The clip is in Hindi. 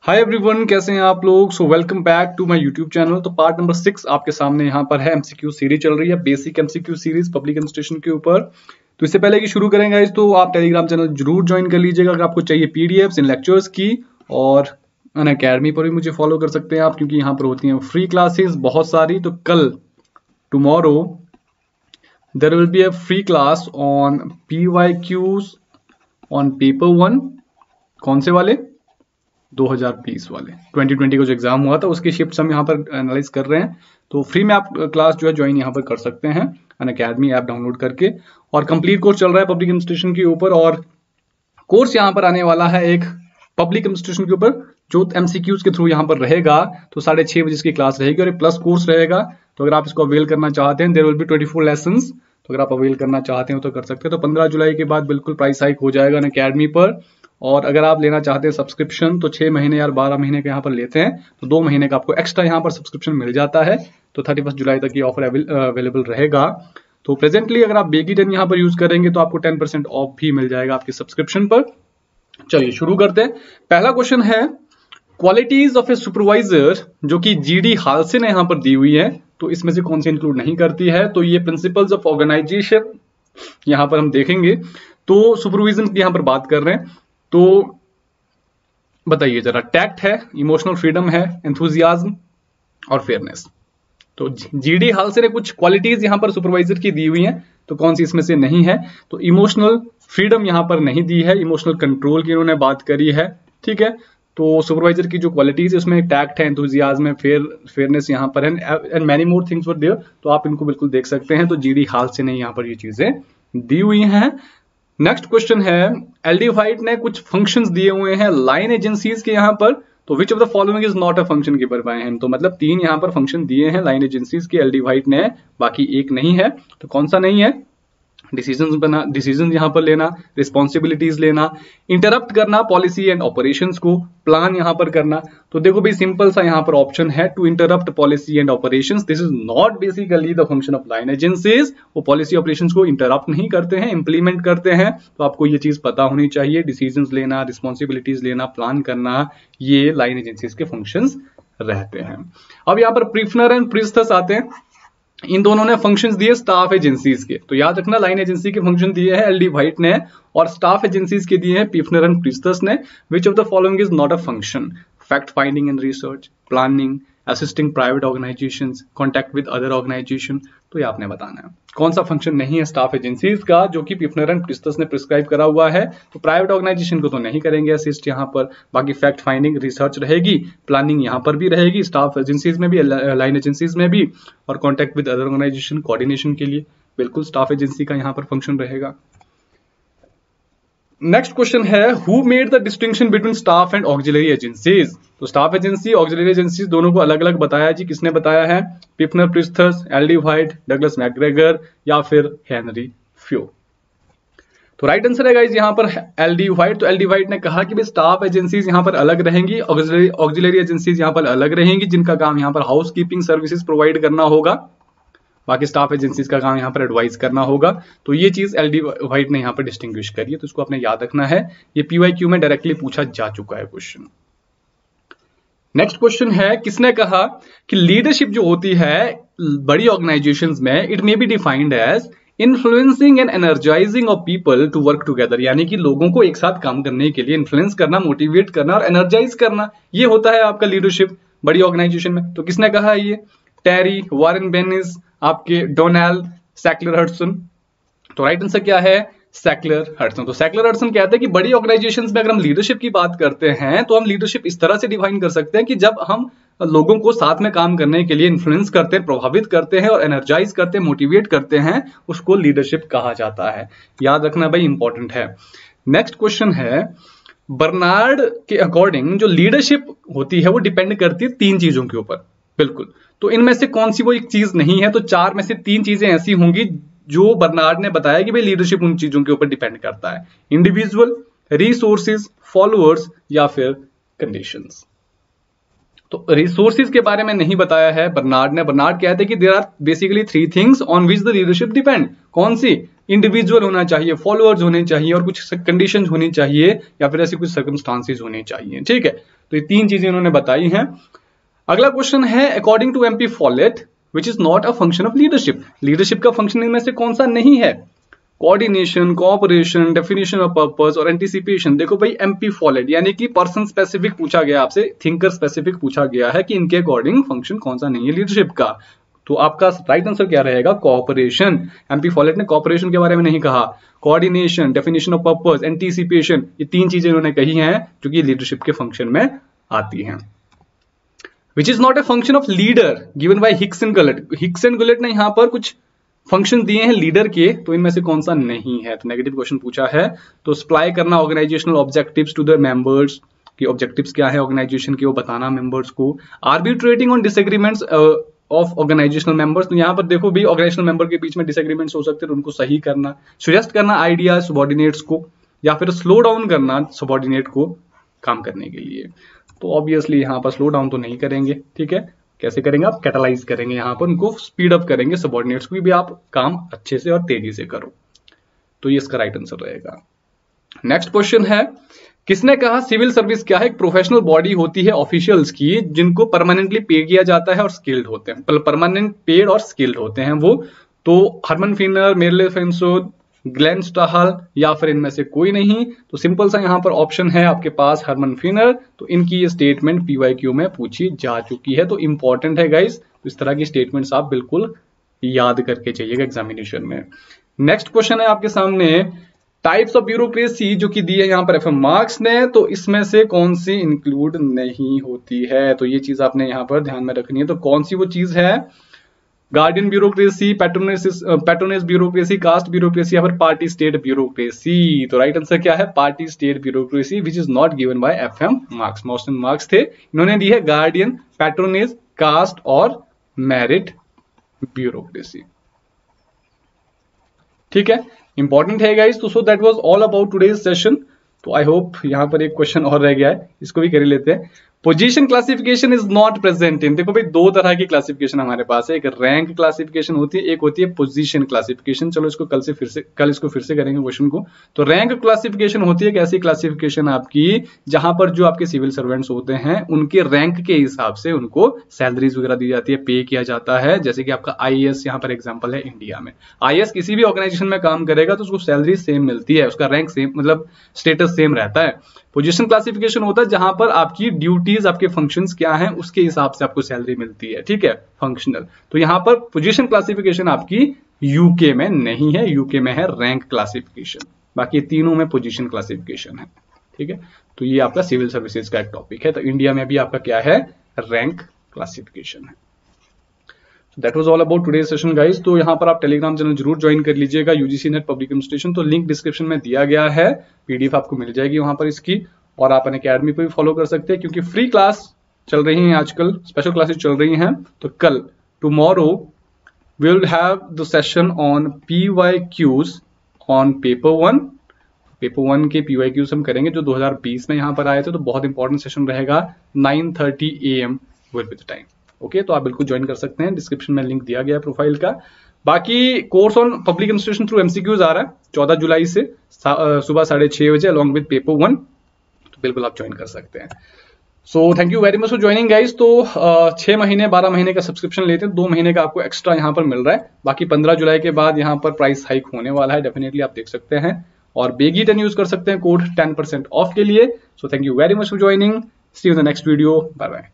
हाय एवरीवन, कैसे हैं आप लोग। So welcome back to my YouTube channel. तो पार्ट नंबर 6 आपके सामने यहाँ पर है। एमसीक्यू सीरीज चल रही है, basic MCQ series public administration के ऊपर। तो इससे पहले कि शुरू करेंगे तो आप टेलीग्राम चैनल जरूर ज्वाइन कर लीजिएगा अगर आपको चाहिए पीडीएफ्स इन लेक्चर्स की। और अनअकैडमी पर भी मुझे फॉलो कर सकते हैं आप, क्योंकि यहाँ पर होती हैं फ्री क्लासेस बहुत सारी। तो कल tomorrow there will be a free class on PYQs on paper 1। कौन से वाले? 2020 वाले 2020 का जो एग्जाम हुआ था उसके शिफ्ट्स हम यहाँ पर एनालाइज कर रहे हैं। तो फ्री में आप क्लास जो है ज्वाइन यहाँ पर कर सकते हैं अनअकैडमी ऐप डाउनलोड करके। और कंप्लीट कोर्स चल रहा है पब्लिक एडमिनिस्ट्रेशन के ऊपर, और कोर्स यहाँ पर आने वाला है एक पब्लिक एडमिनिस्ट्रेशन के ऊपर जो एमसीक्यूज के थ्रू यहाँ पर रहेगा। तो 6:30 बजे इसकी क्लास रहेगी और एक प्लस कोर्स रहेगा। तो अगर आप इसको अवेल करना चाहते हैं, देयर विल बी 24 लेसन्स। तो अगर आप अवेल करना चाहते हैं तो कर सकते हैं। तो 15 जुलाई के बाद बिल्कुल प्राइस हाइक हो जाएगा अनअकैडमी पर। और अगर आप लेना चाहते हैं सब्सक्रिप्शन तो 6 महीने या 12 महीने का यहाँ पर लेते हैं तो 2 महीने का आपको एक्स्ट्रा यहाँ पर सब्सक्रिप्शन मिल जाता है। तो 31 जुलाई तक ये ऑफर अवेलेबल रहेगा। तो प्रेजेंटली अगर आप बेगी 10 यहाँ पर यूज करेंगे तो आपको 10% ऑफ भी मिल जाएगा आपके सब्सक्रिप्शन पर। चलिए शुरू करते हैं। पहला क्वेश्चन है क्वालिटीज ऑफ ए सुपरवाइजर, जो कि जीडी हालसे ने यहाँ पर दी हुई है। तो इसमें से कौन सी इंक्लूड नहीं करती है? तो ये प्रिंसिपल्स ऑफ ऑर्गेनाइजेशन यहाँ पर हम देखेंगे। तो सुपरविजन की यहाँ पर बात कर रहे हैं। तो बताइए जरा, टैक्ट है, इमोशनल फ्रीडम है, एंथुजियाज्म और फेयरनेस। तो जीडी हालसे ने कुछ क्वालिटीज यहां पर सुपरवाइजर की दी हुई हैं। तो कौन सी इसमें से नहीं है? तो इमोशनल फ्रीडम यहां पर नहीं दी है, इमोशनल कंट्रोल की उन्होंने बात करी है। ठीक है, तो सुपरवाइजर की जो क्वालिटीज है उसमें टैक्ट है, एंथुजियाज्म है, फेयरनेस यहां पर है, and many more things were there. तो आप इनको बिल्कुल देख सकते हैं। तो जीडी हालसे ने यहां पर ये चीजें दी हुई हैं। नेक्स्ट क्वेश्चन है, एलडी व्हाइट ने कुछ फंक्शंस दिए हुए हैं लाइन एजेंसीज के यहाँ पर। तो विच of the following is not a function given by him. तो मतलब 3 यहाँ पर फंक्शन दिए हैं लाइन एजेंसीज के एलडी व्हाइट ने, बाकी एक नहीं है। तो कौन सा नहीं है? डिसीजन यहाँ पर लेना, रिस्पॉन्सिबिलिटीज लेना, इंटरप्ट करना पॉलिसी एंड ऑपरेशंस को, प्लान यहाँ पर करना। तो देखो भाई सिंपल सा यहाँ पर ऑप्शन है to interrupt policy and operations. This is not basically the function of line agencies. वो पॉलिसी ऑपरेशंस को इंटरप्ट नहीं करते हैं, इंप्लीमेंट करते हैं। तो आपको ये चीज पता होनी चाहिए। डिसीजन लेना, रिस्पॉन्सिबिलिटीज लेना, प्लान करना, ये लाइन एजेंसीज के फंक्शंस रहते हैं। अब यहाँ पर प्रिफनर एंड प्रिस्थस आते हैं। इन दोनों ने फंक्शंस दिए स्टाफ एजेंसीज के। तो याद रखना, लाइन एजेंसी के फंक्शन दिए हैं एलडी व्हाइट ने और स्टाफ एजेंसीज के दिए हैं पिफनर एंड प्रिस्थस ने। Which of the following is not a function? Fact finding and research, planning, assisting private organisations, contact with other organisation. तो ये आपने बताना है कौन सा फंक्शन नहीं है स्टाफ एजेंसीज का जो कि पिफनर एंड प्रिस्थस ने प्रिस्क्राइब करा हुआ है। तो प्राइवेट ऑर्गेनाइजेशन को तो नहीं करेंगे असिस्ट यहाँ पर। बाकी फैक्ट फाइंडिंग, रिसर्च रहेगी, प्लानिंग यहाँ पर भी रहेगी, स्टाफ एजेंसीज में भी, लाइन एजेंसीज में भी, और contact with other organisation coordination के लिए बिल्कुल स्टाफ एजेंसी का यहाँ पर फंक्शन रहेगा। नेक्स्ट क्वेश्चन है, who made the distinction between staff and auxiliary agencies. तो स्टाफ एजेंसी, ऑक्सिलरी एजेंसीज दोनों को अलग अलग बताया जी। किसने बताया है? पिफनर प्रिस्थस, एलडी व्हाइट, डगलस मैकग्रेगर या फिर हेनरी फ्यो। तो राइट आंसर है गाइस यहाँ पर एलडी व्हाइट। तो एलडी व्हाइट ने कहा कि भाई स्टाफ एजेंसीज यहाँ पर अलग रहेंगी, ऑक्सिलरी एजेंसीज यहाँ पर अलग रहेंगी, जिनका काम यहाँ पर हाउस कीपिंग सर्विसेज प्रोवाइड करना होगा। बाकी स्टाफ एजेंसीज का काम यहाँ पर एडवाइस करना होगा। तो ये चीज एलडी व्हाइट ने यहाँ पर डिस्टिंग्विश करी है। तो इसको आपने याद रखना है। ये पीवाईक्यू में डायरेक्टली पूछा जा चुका है क्वेश्चन। नेक्स्ट क्वेश्चन है, किसने कहा कि लीडरशिप जो होती है बड़ी ऑर्गेनाइजेशंस में, it may be defined as influencing and energising of people to work together. यानी कि लोगों को एक साथ काम करने के लिए इन्फ्लुएंस करना, मोटिवेट करना और एनर्जाइज करना, ये होता है आपका लीडरशिप बड़ी ऑर्गेनाइजेशन में। तो किसने कहा है ये? टेरी, वॉरेन बेनिस, आपके डोनाल्ड, सैकलर हडसन। तो राइट आंसर क्या है? सैकलर हडसन। तो सैकलर हडसन कहते हैं कि बड़ी ऑर्गेनाइजेशंस में अगर हम लीडरशिप की बात करते हैं तो हम लीडरशिप इस तरह से डिफाइन कर सकते हैं कि जब हम लोगों को साथ में काम करने के लिए इन्फ्लुएंस करते हैं, प्रभावित करते हैं और एनर्जाइज करते हैं, मोटिवेट करते हैं, उसको लीडरशिप कहा जाता है। याद रखना भाई, इंपॉर्टेंट है। नेक्स्ट क्वेश्चन है, बर्नार्ड के अकॉर्डिंग जो लीडरशिप होती है वो डिपेंड करती है 3 चीजों के ऊपर। बिल्कुल। तो इनमें से कौन सी वो एक चीज नहीं है? तो 4 में से 3 चीजें ऐसी होंगी जो बर्नार्ड ने बताया कि भाई लीडरशिप उन चीजों के ऊपर डिपेंड करता है। इंडिविजुअल, रिसोर्सेज, फॉलोअर्स या फिर कंडीशंस। तो रिसोर्सेज के बारे में नहीं बताया है बर्नार्ड ने। बर्नार्ड कहते हैं कि there are basically 3 things on which the leadership depend. कौन सी? इंडिविजुअल होना चाहिए, फॉलोअर्स होने चाहिए और कुछ कंडीशंस होनी चाहिए या फिर ऐसी कुछ सर्कमस्टांसेस होने चाहिए। ठीक है, तो ये 3 चीजें इन्होंने बताई हैं। अगला क्वेश्चन है according to MP Follett which is not a function of leadership. Leadership का फंक्शन इनमें से कौन सा नहीं है? Coordination, cooperation, definition of purpose और एंटीसिपेशन। देखो भाई एमपी फॉलेट यानी कि पर्सन स्पेसिफिक पूछा गया आपसे, थिंकर स्पेसिफिक पूछा गया है कि इनके अकॉर्डिंग फंक्शन कौन सा नहीं है लीडरशिप का। तो आपका राइट आंसर क्या रहेगा? कोऑपरेशन। एमपी फॉलेट ने कोऑपरेशन के बारे में नहीं कहा। Coordination, definition of purpose, anticipation, ये 3 चीजें इन्होंने कही हैं जो कि लीडरशिप के फंक्शन में आती हैं। विच is not a function of leader given by Hicks and gullet. Hicks and gullet ने यहां पर कुछ फंक्शन दिए हैं लीडर के, तो इनमें से कौन सा नहीं है? तो नेगेटिव क्वेश्चन पूछा है। तो सप्लाई करना organizational objectives to the members, कि ऑब्जेक्टिव्स क्या है ऑर्गेनाइजेशन के, वो बताना मेंबर्स को। Arbitrating on disagreements of organizational members. तो यहाँ पर देखो भी ऑर्गेनाइजेशनल मेंबर के बीच में डिसएग्रीमेंट्स हो सकते हैं, तो उनको सही करना। सजेस्ट करना आइडिया सबॉर्डिनेट्स को, या फिर स्लो डाउन करना सबॉर्डिनेट को काम करने के लिए। तो ऑब्वियसली यहाँ पर स्लो डाउन तो नहीं करेंगे, ठीक है। कैसे करेंगे आप? कैटलाइज करेंगे, यहाँ पर उनको स्पीड अप करेंगे, सबॉर्डिनेट्स को भी आप काम अच्छे से और तेजी से करो। तो ये इसका राइट आंसर रहेगा। नेक्स्ट क्वेश्चन है, किसने कहा सिविल सर्विस क्या है? एक प्रोफेशनल बॉडी होती है ऑफिशियल्स की जिनको परमानेंटली पे किया जाता है और स्किल्ड होते हैं, परमानेंट पेड और स्किल्ड होते हैं वो। तो हरमन फिनर, मेरले फेंसो, ग्लेन स्टाहल, या फिर इनमें से कोई नहीं। तो सिंपल सा यहाँ पर ऑप्शन है आपके पास हरमन फिनर। तो इनकी ये स्टेटमेंट पीवाईक्यू में पूछी जा चुकी है, तो इंपॉर्टेंट है गाइस। तो इस तरह की स्टेटमेंट्स आप बिल्कुल याद करके जाइएगा एग्जामिनेशन में। नेक्स्ट क्वेश्चन है आपके सामने, टाइप्स ऑफ ब्यूरोक्रेसी जो कि दी है यहाँ पर FM मार्क्स ने, तो इसमें से कौन सी इंक्लूड नहीं होती है? तो ये चीज आपने यहाँ पर ध्यान में रखनी है। तो कौन सी वो चीज है? Guardian bureaucracy, patronage bureaucracy, caste bureaucracy, या फिर पार्टी स्टेट ब्यूरोक्रेसी। तो राइट आंसर क्या है? Party state bureaucracy, which is not given by FM marks. Most marks थे, इन्होंने दी है गार्डियन, पैट्रोनेज, कास्ट और मेरिट ब्यूरोक्रेसी। ठीक है, इंपॉर्टेंट है गाइस। तो so that was all about today's session. तो आई होप यहाँ पर एक क्वेश्चन और रह गया है, इसको भी कर लेते हैं। Position classification is not present in. देखो भाई 2 तरह की क्लासिफिकेशन हमारे पास है, एक रैंक क्लासिफिकेशन होती है, एक होती है पोजीशन क्लासिफिकेशन। चलो इसको कल इसको फिर से करेंगे क्वेश्चन को। तो रैंक क्लासिफिकेशन होती है एक ऐसी क्लासिफिकेशन आपकी जहां पर जो आपके सिविल सर्वेंट्स होते हैं उनके रैंक के हिसाब से उनको सैलरीज वगैरह दी जाती है, पे किया जाता है। जैसे कि आपका IAS यहाँ पर एग्जाम्पल है इंडिया में। IAS किसी भी ऑर्गेनाइजेशन में काम करेगा तो उसको सैलरी सेम मिलती है, उसका रैंक सेम, मतलब स्टेटस सेम रहता है। पोजीशन क्लासिफिकेशन होता है जहां पर आपकी ड्यूटीज, आपके फंक्शंस क्या हैं उसके हिसाब से आपको सैलरी मिलती है, ठीक है, फंक्शनल। तो यहां पर पोजीशन क्लासिफिकेशन आपकी यूके में नहीं है, यूके में है रैंक क्लासिफिकेशन। बाकी तीनों में पोजीशन क्लासिफिकेशन है, ठीक है। तो ये आपका सिविल सर्विसेज का एक टॉपिक है। तो इंडिया में भी आपका क्या है? रैंक क्लासिफिकेशन है। That was all about today's session guys. तो यहाँ पर आप टेलीग्राम चैनल जरूर ज्वाइन कर लीजिएगा, UGC नेट पब्लिक एडमिनिस्ट्रेशन। तो लिंक डिस्क्रिप्शन में दिया गया है, PDF आपको मिल जाएगी वहां पर इसकी। और आप अकेडमी पे भी फॉलो कर सकते हैं क्योंकि फ्री क्लास चल रही है आजकल, स्पेशल क्लासेस चल रही हैं। तो कल tomorrow we will have the session on PYQs on paper 1। Paper 1 के PYQs हम करेंगे जो 2020 में यहाँ पर आए थे। तो बहुत इंपॉर्टेंट सेशन रहेगा, 9:30 AM will be the time. Okay, तो आप बिल्कुल ज्वाइन कर सकते हैं, डिस्क्रिप्शन में लिंक दिया गया है प्रोफाइल का। बाकी course on public administration through MCQs आ रहा है 14 जुलाई से सुबह 6:30 बजे अलॉन्ग विद पेपर 1। तो बिल्कुल आप ज्वाइन कर सकते हैं। सो thank you very much for joining guys. तो 6 महीने 12 महीने का सब्सक्रिप्शन लेते हैं, 2 महीने का आपको एक्स्ट्रा यहाँ पर मिल रहा है। बाकी 15 जुलाई के बाद यहाँ पर प्राइस हाइक होने वाला है, डेफिनेटली आप देख सकते हैं। और बेगी 10 यूज कर सकते हैं कोड 10% ऑफ के लिए। So thank you very much for joining, see you in the next video, bye bye.